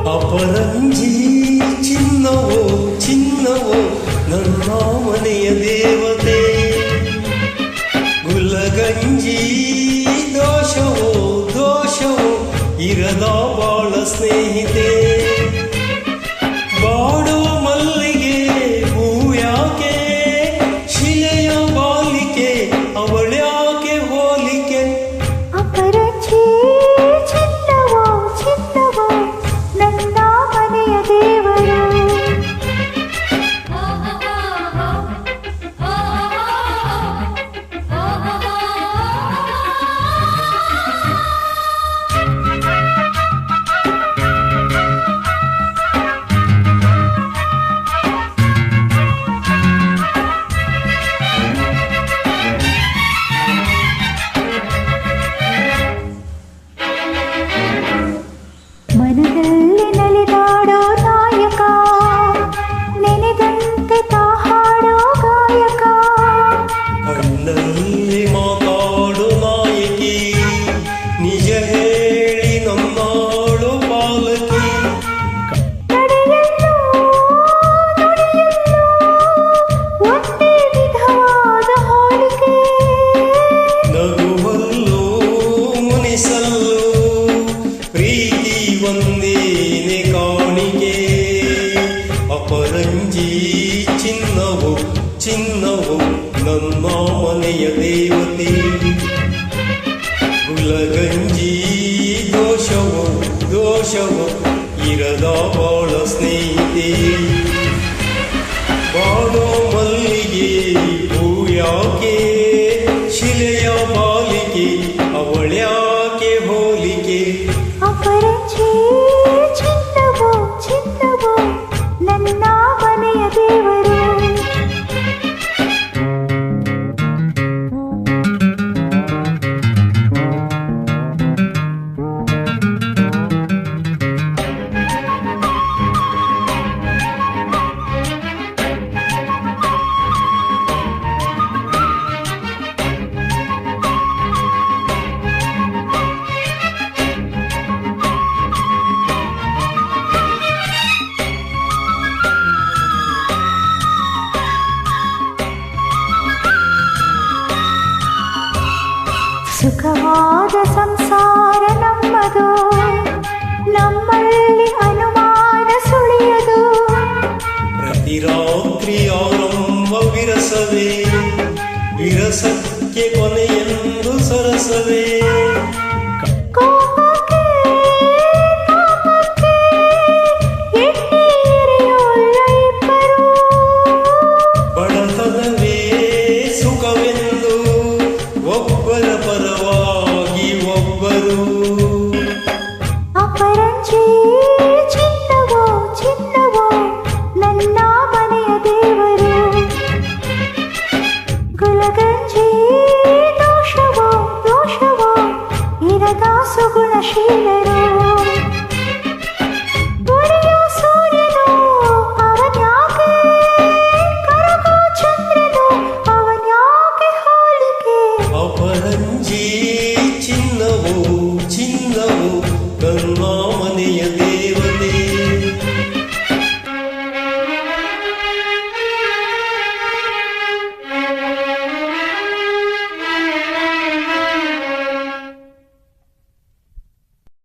ಅಪರಂಜಿ ಚಿನ್ನವೋ ಚಿನ್ನವೋ ನನ್ನ ಮನೆಯ ದೇವತೆ ಗುಲಗಂಜಿ ದೋಷವೋ ದೋಷವೋ ಇರದ ಬಾಳ ಸ್ನೇಹಿತೆ ಬಾಡೋ ಮಲ್ಲಿಗೆ ಹೂಯಾಕೆ ಶಿಲೆಯ ಬಾಲಿಕೆ ಅವಳ್ಯಾಕೆ ಹೋಲಿಕೆ ಅಪರಂಜಿ ಚಿನ್ನವೋ ಚಿನ್ನವೋ ನನ್ನ ಮನೆಯ ದೇವರು ಮನದಲ್ಲಿ ನಲಿದಾಡೋ ನಾಯಕ ನೆನೆದಂತೆ ತಾಹಾಡೋ ಗಾಯಕ ಕಣ್ಣಲ್ಲಿ ಮಾತಾಡೋ ನಾಯಕಿ ನಿಜ ಹೇಳಿ ನನ್ನಾಳು ಬಾಲಕಿ ನಡೆಯಲ್ಲೋ ನುಡಿಯಲ್ಲೋ ಒಂದೇ ವಿಧವಾದ ಹೋಲಿಕೆ ನಗುವಲ್ಲೋ ಮುನಿಸಲ್ಲೋ ಪ್ರೀತಿ ಒಂದೇನೆ ಕಾಣಿಕೆ ಅಪರಂಜಿ ಚಿನ್ನವು ಚಿನ್ನವು ನನ್ನ ಮನೆಯ ದೇವತೆ ಗುಲಗಂಜಿ ದೋಷವು ದೋಷವು ಇರದ ಬಾಳ ಸ್ನೇಹಿತೆ ಬಾಡೋ ಮಲ್ಲಿಗೆ ಹೂಯಾಕೆ ಶಿಲೆಯ ಬಾಲಿಕೆ ಅವಳ್ಯಾಕೆ ಹೋಲಿಕೆ ಅಪರಂಜಿ ಚಿನ್ನವೋ ಚಿನ್ನವೋ ನನ್ನ ಮನೆಯ ದೇವರು ಸುಖವಾದ ಸಂಸಾರ ನಮ್ಮದು ನಮ್ಮಲ್ಲಿ ಅನುಮಾನ ಸುಳಿಯದು ಪ್ರತಿ ರಾತ್ರಿ ಆರಂಭ ವಿರಸವೇ ವಿರಸಕ್ಕೆ ಕೊನೆಯೆಂದು ಸರಸವೇ